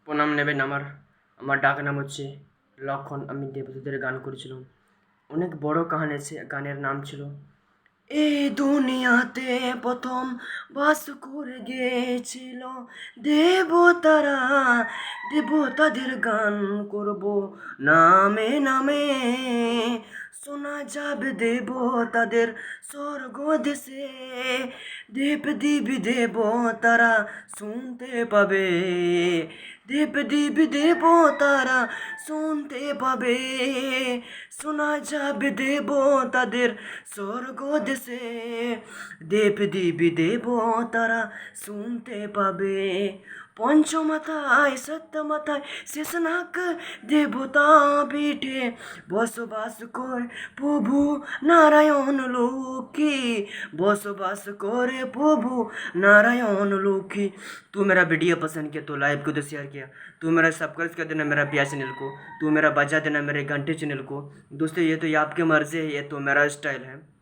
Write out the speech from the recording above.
প্রণাম নেবেন আমার। আমার ডাক নাম হচ্ছে লক্ষণ। আমি দেবদূতের গান করেছিলাম। অনেক বড় কাহানি আছে। গানের নাম ছিল এই দুনিয়াতে প্রথম বাস করে গিয়েছিল দেবতারা। দেবতাদের গান করব নামে নামে। শোনা যাবে দেবতাদের স্বর্গ দেশে। দেব দেবী দেবতারা শুনতে পাবে। দেব দেবী দেবতারা শুনতে পাবে। শোনা যাবে দেবতাদের স্বর্গ দেশে। দেব দেবী দেবতারা শুনতে পাবে। পঞ্চমাথায় সত্য মাথায় শেষনাগ দেবতা পিঠে বসবাস করে প্রভু नारायण लोकी। बसवास करे प्रभु नारायण लोकी। तू मेरा वीडियो पसंद किया तो लाइव को तो शेयर किया। तू मेरा सब्सक्राइब कर देना मेरा प्यार चैनल को। तू मेरा बजा देना मेरे घंटे चैनल को। दोस्तों ये तो ये आपकी मर्जी है, ये तो मेरा स्टाइल है।